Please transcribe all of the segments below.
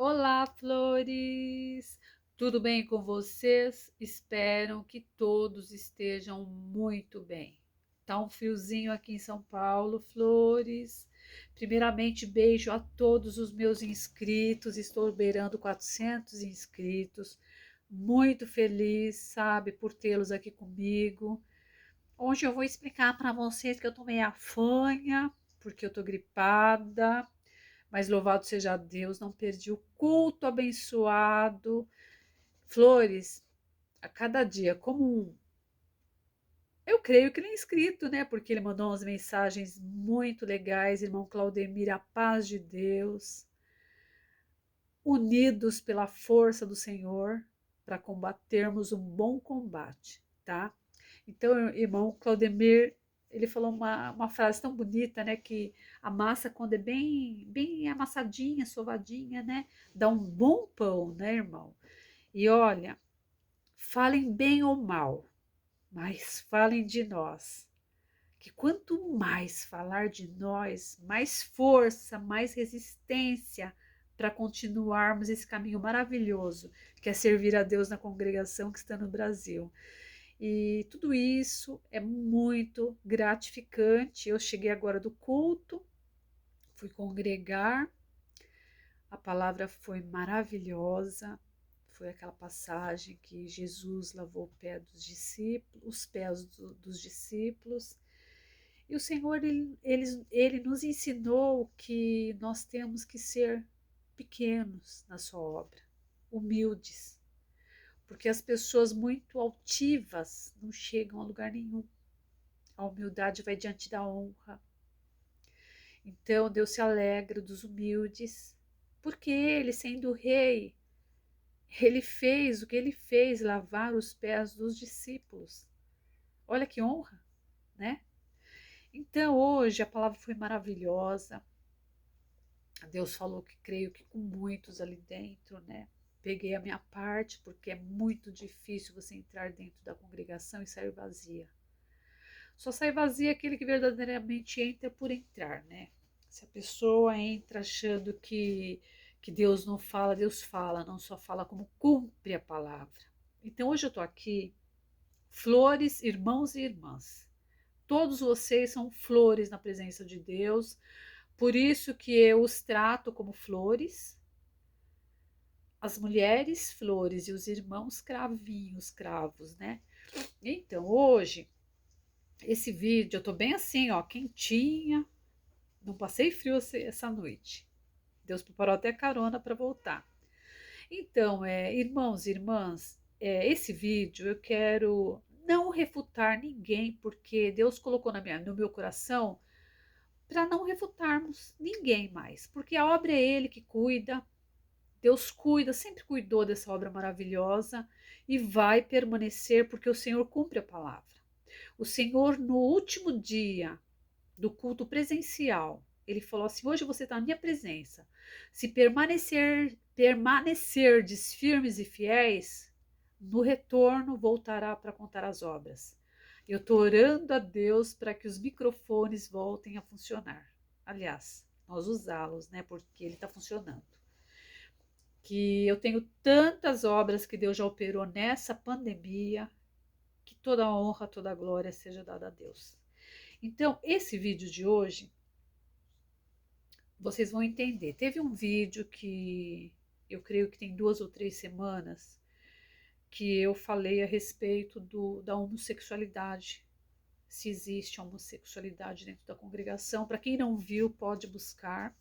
Olá, flores! Tudo bem com vocês? Espero que todos estejam muito bem. Tá um friozinho aqui em São Paulo, flores. Primeiramente, beijo a todos os meus inscritos. Estou beirando 400 inscritos. Muito feliz, sabe, por tê-los aqui comigo. Hoje eu vou explicar para vocês que eu tomei a fanha, porque eu tô gripada, mas louvado seja Deus, não perdi o culto abençoado. Flores, a cada dia, como eu creio que ele é inscrito, né? Porque ele mandou umas mensagens muito legais, irmão Claudemir, a paz de Deus, unidos pela força do Senhor para combatermos um bom combate, tá? Então, irmão Claudemir, ele falou uma frase tão bonita, né? Que a massa, quando é bem amassadinha, sovadinha, né? Dá um bom pão, né, irmão? E olha, falem bem ou mal, mas falem de nós. Que quanto mais falar de nós, mais força, mais resistência para continuarmos esse caminho maravilhoso que é servir a Deus na congregação que está no Brasil. E tudo isso é muito gratificante. Eu cheguei agora do culto, fui congregar, a palavra foi maravilhosa. Foi aquela passagem que Jesus lavou o pé dos discípulos, os pés dos discípulos. E o Senhor, ele nos ensinou que nós temos que ser pequenos na sua obra, humildes, porque as pessoas muito altivas não chegam a lugar nenhum. A humildade vai diante da honra. Então Deus se alegra dos humildes, porque ele, sendo rei, ele fez o que ele fez, lavar os pés dos discípulos. Olha que honra, né? Então hoje a palavra foi maravilhosa. Deus falou que creio que com muitos ali dentro, né? Peguei a minha parte, porque é muito difícil você entrar dentro da congregação e sair vazia. Só sai vazia aquele que verdadeiramente entra por entrar, né? Se a pessoa entra achando que Deus não fala, Deus fala, não só fala como cumpre a palavra. Então hoje eu tô aqui, flores, irmãos e irmãs. Todos vocês são flores na presença de Deus, por isso que eu os trato como flores, as mulheres flores e os irmãos cravinhos, cravos, né? Então hoje, esse vídeo, eu tô bem assim, ó, quentinha, não passei frio essa noite. Deus preparou até carona para voltar. Então, irmãos e irmãs, esse vídeo eu quero não refutar ninguém, porque Deus colocou no meu coração para não refutarmos ninguém mais, porque a obra é Ele que cuida, Deus cuida, sempre cuidou dessa obra maravilhosa e vai permanecer, porque o Senhor cumpre a palavra. O Senhor, no último dia do culto presencial, ele falou assim: hoje você está na minha presença. Se permanecerdes firmes e fiéis, no retorno voltará para contar as obras. Eu estou orando a Deus para que os microfones voltem a funcionar. Aliás, nós usá-los, né? Porque ele está funcionando. Que eu tenho tantas obras que Deus já operou nessa pandemia, que toda a honra, toda a glória seja dada a Deus. Então, esse vídeo de hoje vocês vão entender. Teve um vídeo que eu creio que tem 2 ou 3 semanas que eu falei a respeito da homossexualidade. Se existe homossexualidade dentro da congregação. Para quem não viu, pode buscar.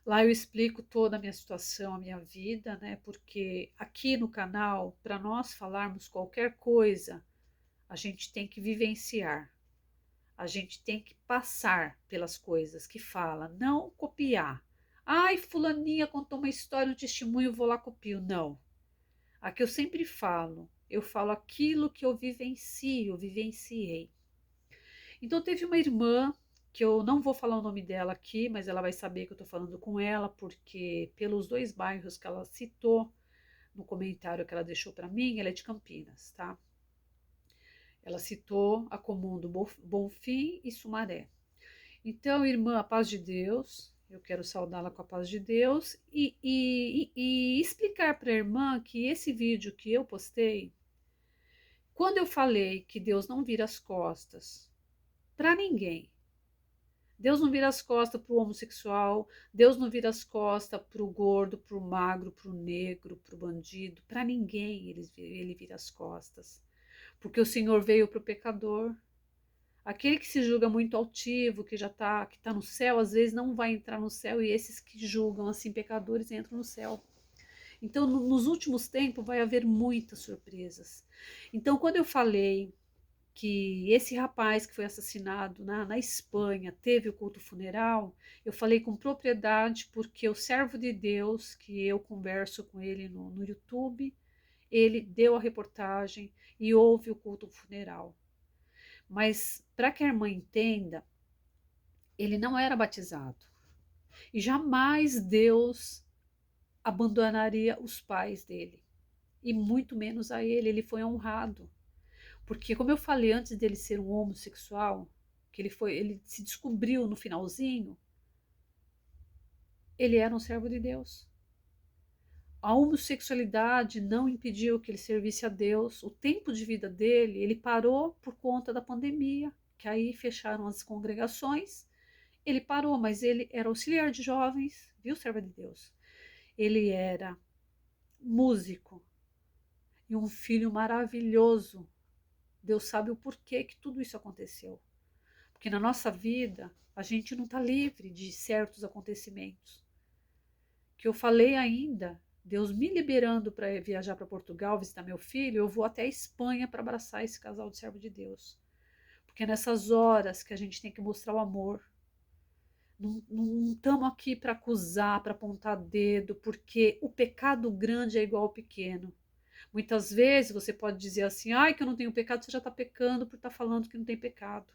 Lá eu explico toda a minha situação, a minha vida, né? Porque aqui no canal, para nós falarmos qualquer coisa, a gente tem que vivenciar. A gente tem que passar pelas coisas que fala, não copiar. Ai, fulaninha contou uma história, um testemunho, vou lá copio. Não. Aqui eu falo aquilo que eu vivencio, vivenciei. Então teve uma irmã, que eu não vou falar o nome dela aqui, mas ela vai saber que eu estou falando com ela, porque pelos 2 bairros que ela citou no comentário que ela deixou para mim, ela é de Campinas, tá? Ela citou a comum do Bonfim e Sumaré. Então, irmã, a paz de Deus, Eu quero saudá-la com a paz de Deus e explicar para a irmã que esse vídeo que eu postei, quando eu falei que Deus não vira as costas para ninguém, Deus não vira as costas para o homossexual, Deus não vira as costas para o gordo, para o magro, para o negro, para o bandido, para ninguém ele vira as costas. Porque o Senhor veio para o pecador. Aquele que se julga muito altivo, que tá no céu, às vezes não vai entrar no céu, e esses que julgam assim pecadores entram no céu. Então, nos últimos tempos vai haver muitas surpresas. Então, quando eu falei que esse rapaz que foi assassinado na Espanha teve o culto funeral, eu falei com propriedade porque o servo de Deus, que eu converso com ele no YouTube, ele deu a reportagem e houve o culto funeral. Mas para que a irmã entenda, ele não era batizado. E jamais Deus abandonaria os pais dele. E muito menos a ele, ele foi honrado. Porque, como eu falei antes dele ser um homossexual, que ele se descobriu no finalzinho, ele era um servo de Deus. A homossexualidade não impediu que ele servisse a Deus. O tempo de vida dele, ele parou por conta da pandemia, que aí fecharam as congregações. Ele parou, mas ele era auxiliar de jovens, viu, servo de Deus? Ele era músico e um filho maravilhoso. Deus sabe o porquê que tudo isso aconteceu. Porque na nossa vida, a gente não está livre de certos acontecimentos. Que eu falei ainda, Deus me liberando para viajar para Portugal, visitar meu filho, eu vou até a Espanha para abraçar esse casal de servo de Deus. Porque é nessas horas que a gente tem que mostrar o amor. Não estamos aqui para acusar, para apontar dedo, porque o pecado grande é igual ao pequeno. Muitas vezes você pode dizer assim, ai, que eu não tenho pecado, você já está pecando por estar falando que não tem pecado.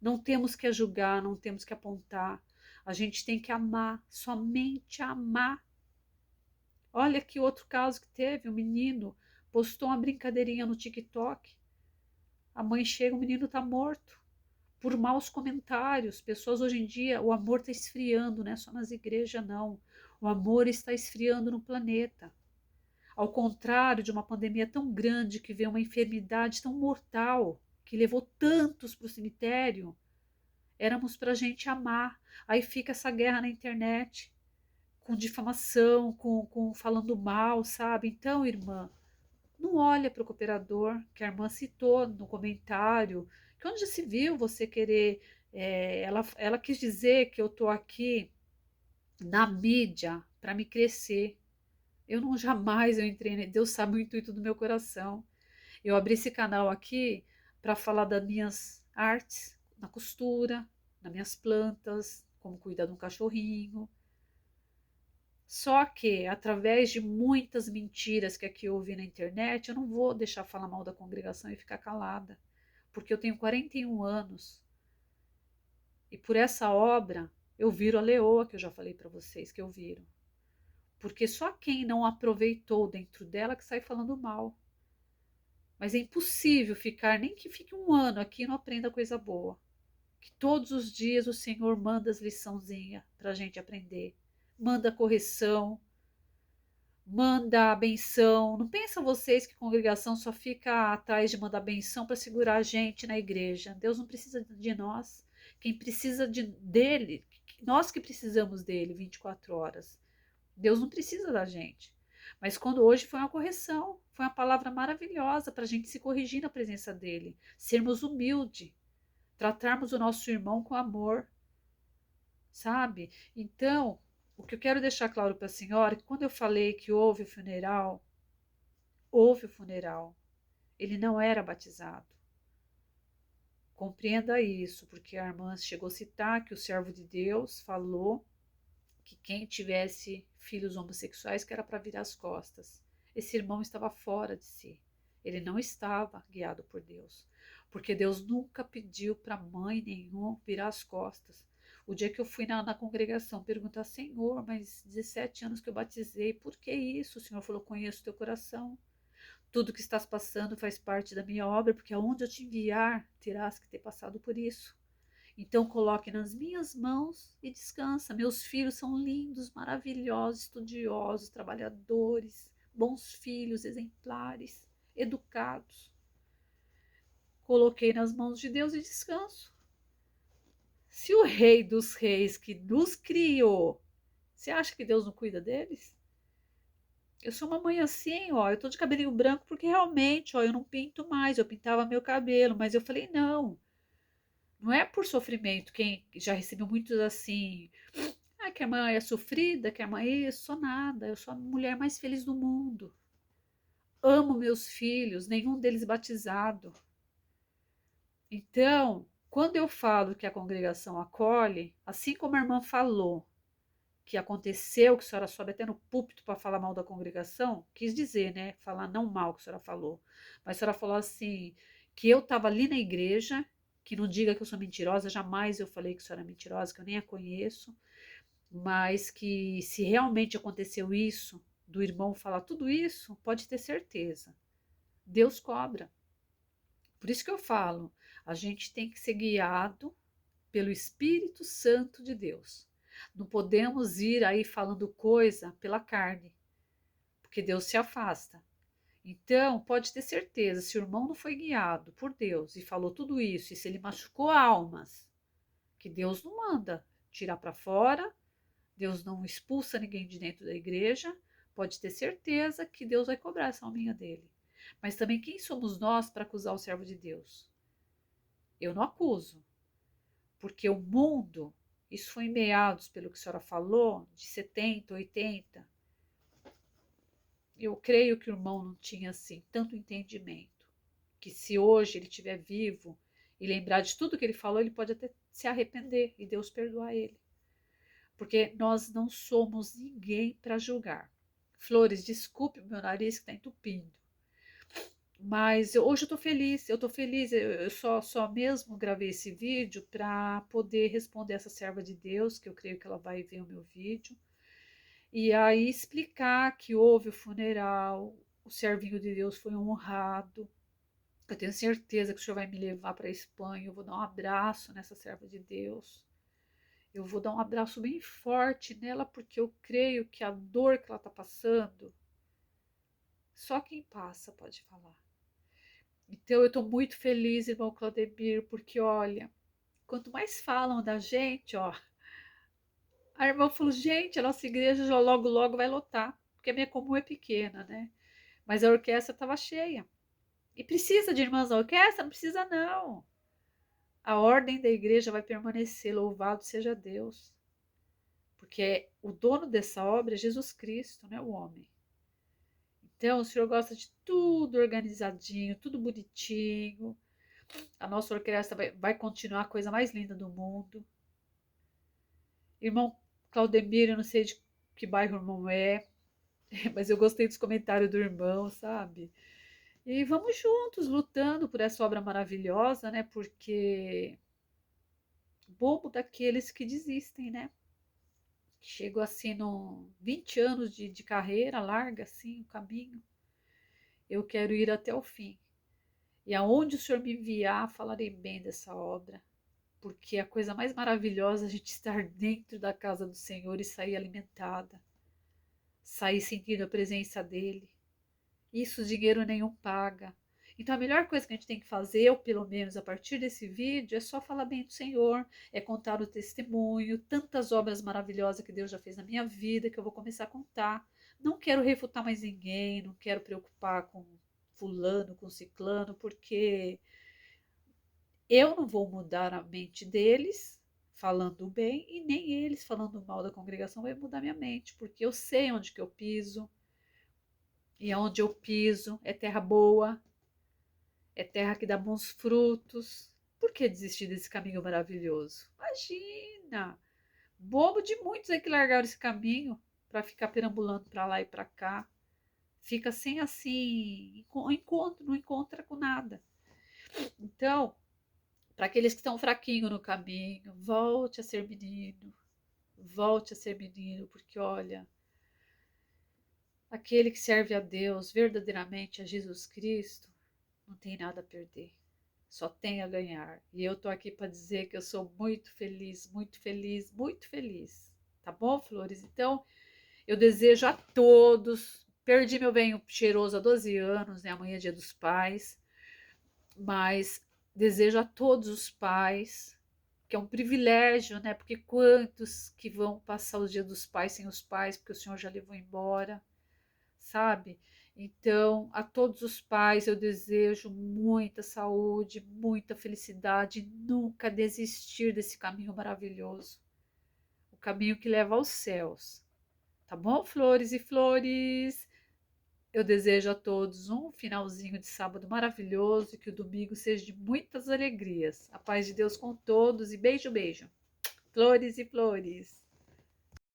Não temos que julgar, não temos que apontar. A gente tem que amar, somente amar. Olha que outro caso que teve, um menino postou uma brincadeirinha no TikTok. A mãe chega, o menino está morto. Por maus comentários. Pessoas hoje em dia, o amor está esfriando, não é só nas igrejas, não. O amor está esfriando no planeta. Ao contrário de uma pandemia tão grande que veio uma enfermidade tão mortal, que levou tantos para o cemitério, éramos para a gente amar. Aí fica essa guerra na internet, com difamação, com falando mal, sabe? Então, irmã, não olha para o cooperador, que a irmã citou no comentário, que onde já se viu você querer. Ela quis dizer que eu estou aqui na mídia para me crescer. Eu não jamais eu entrei, Deus sabe o intuito do meu coração. Eu abri esse canal aqui para falar das minhas artes, na costura, nas minhas plantas, como cuidar de um cachorrinho. Só que, através de muitas mentiras que aqui eu ouvi na internet, eu não vou deixar falar mal da congregação e ficar calada, porque eu tenho 41 anos e por essa obra eu viro a leoa que eu já falei para vocês que eu viro. Porque só quem não aproveitou dentro dela que sai falando mal. Mas é impossível ficar, nem que fique um ano aqui e não aprenda coisa boa. Que todos os dias o Senhor manda as liçãozinhas para a gente aprender. Manda correção, manda a benção. Não pensa vocês que congregação só fica atrás de mandar benção para segurar a gente na igreja. Deus não precisa de nós. Quem precisa dele, nós que precisamos dele 24 horas. Deus não precisa da gente. Mas quando hoje foi uma correção, foi uma palavra maravilhosa para a gente se corrigir na presença dele. Sermos humildes, tratarmos o nosso irmão com amor, sabe? Então, o que eu quero deixar claro para a senhora é que quando eu falei que houve o funeral, ele não era batizado. Compreenda isso, porque a irmã chegou a citar que o servo de Deus falou que quem tivesse filhos homossexuais que era para virar as costas. Esse irmão estava fora de si. Ele não estava guiado por Deus, porque Deus nunca pediu para mãe nenhuma virar as costas. O dia que eu fui na congregação perguntar, Senhor, mas 17 anos que eu batizei, por que isso? O Senhor falou, conheço o teu coração. Tudo que estás passando faz parte da minha obra, porque aonde eu te enviar, terás que ter passado por isso. Então coloque nas minhas mãos e descansa. Meus filhos são lindos, maravilhosos, estudiosos, trabalhadores, bons filhos, exemplares, educados. Coloquei nas mãos de Deus e descanso. Se o Rei dos Reis que nos criou, você acha que Deus não cuida deles? Eu sou uma mãe assim, ó, eu tô de cabelinho branco porque realmente, ó, eu não pinto mais, eu pintava meu cabelo, mas eu falei, não é por sofrimento, quem já recebeu muitos assim, que a mãe é sofrida, que a mãe é isso, sou nada, eu sou a mulher mais feliz do mundo. Amo meus filhos, nenhum deles batizado. Então, quando eu falo que a congregação acolhe, assim como a irmã falou, que aconteceu, que a senhora sobe até no púlpito para falar mal da congregação, quis dizer, né? Falar não mal que a senhora falou. Mas a senhora falou assim, que eu estava ali na igreja, que não diga que eu sou mentirosa, jamais eu falei que a senhora é mentirosa, que eu nem a conheço, mas que se realmente aconteceu isso, do irmão falar tudo isso, pode ter certeza. Deus cobra. Por isso que eu falo, a gente tem que ser guiado pelo Espírito Santo de Deus. Não podemos ir aí falando coisa pela carne, porque Deus se afasta. Então, pode ter certeza, se o irmão não foi guiado por Deus e falou tudo isso, e se ele machucou almas, que Deus não manda tirar para fora, Deus não expulsa ninguém de dentro da igreja, pode ter certeza que Deus vai cobrar essa alminha dele. Mas também quem somos nós para acusar o servo de Deus? Eu não acuso, porque o mundo, isso foi em meados, pelo que a senhora falou, de 70, 80. Eu creio que o irmão não tinha assim tanto entendimento, que se hoje ele estiver vivo e lembrar de tudo que ele falou, ele pode até se arrepender e Deus perdoar ele. Porque nós não somos ninguém para julgar. Flores, desculpe o meu nariz que está entupindo. Mas hoje eu tô feliz, eu só mesmo gravei esse vídeo para poder responder essa serva de Deus, que eu creio que ela vai ver o meu vídeo, e aí explicar que houve o funeral, o servinho de Deus foi honrado. Eu tenho certeza que o Senhor vai me levar para a Espanha, eu vou dar um abraço nessa serva de Deus. Eu vou dar um abraço bem forte nela, porque eu creio que a dor que ela está passando, só quem passa pode falar. Então eu estou muito feliz, irmão Claudemir, porque olha, quanto mais falam da gente, ó, a irmã falou, gente, a nossa igreja já logo, logo vai lotar, porque a minha comum é pequena, né? Mas a orquestra estava cheia. E precisa de irmãs na orquestra? Não precisa, não. A ordem da igreja vai permanecer, louvado seja Deus. Porque o dono dessa obra é Jesus Cristo, não é o homem. Então, o Senhor gosta de tudo organizadinho, tudo bonitinho. A nossa orquestra vai continuar a coisa mais linda do mundo. Irmão Claudemir, eu não sei de que bairro o irmão é, mas eu gostei dos comentários do irmão, sabe? E vamos juntos, lutando por essa obra maravilhosa, né? Porque bobo daqueles que desistem, né? Chego assim no 20 anos de carreira, larga assim o caminho. Eu quero ir até o fim. E aonde o Senhor me enviar, falarei bem dessa obra. Porque a coisa mais maravilhosa é a gente estar dentro da casa do Senhor e sair alimentada. Sair sentindo a presença dEle. Isso dinheiro nenhum paga. Então a melhor coisa que a gente tem que fazer, eu pelo menos a partir desse vídeo, é só falar bem do Senhor, é contar o testemunho, tantas obras maravilhosas que Deus já fez na minha vida, que eu vou começar a contar. Não quero refutar mais ninguém, não quero preocupar com fulano, com ciclano, porque eu não vou mudar a mente deles falando bem e nem eles falando mal da congregação vai mudar minha mente, porque eu sei onde que eu piso e onde eu piso é terra boa, é terra que dá bons frutos. Por que desistir desse caminho maravilhoso? Imagina! Bobo de muitos é que largaram esse caminho para ficar perambulando para lá e para cá. Fica sem assim, não encontra com nada. Então, para aqueles que estão fraquinhos no caminho, volte a ser menino, porque olha, aquele que serve a Deus, verdadeiramente a Jesus Cristo, não tem nada a perder. Só tem a ganhar. E eu tô aqui para dizer que eu sou muito feliz, muito feliz, muito feliz. Tá bom, Flores? Então, eu desejo a todos. Perdi meu bem cheiroso há 12 anos, né? Amanhã é Dia dos Pais. Mas desejo a todos os pais, que é um privilégio, né? Porque quantos que vão passar o Dia dos Pais sem os pais, porque o Senhor já levou embora, sabe? Então, a todos os pais eu desejo muita saúde, muita felicidade, nunca desistir desse caminho maravilhoso, o caminho que leva aos céus. Tá bom, flores e flores? Eu desejo a todos um finalzinho de sábado maravilhoso e que o domingo seja de muitas alegrias. A paz de Deus com todos e beijo, beijo. Flores e flores.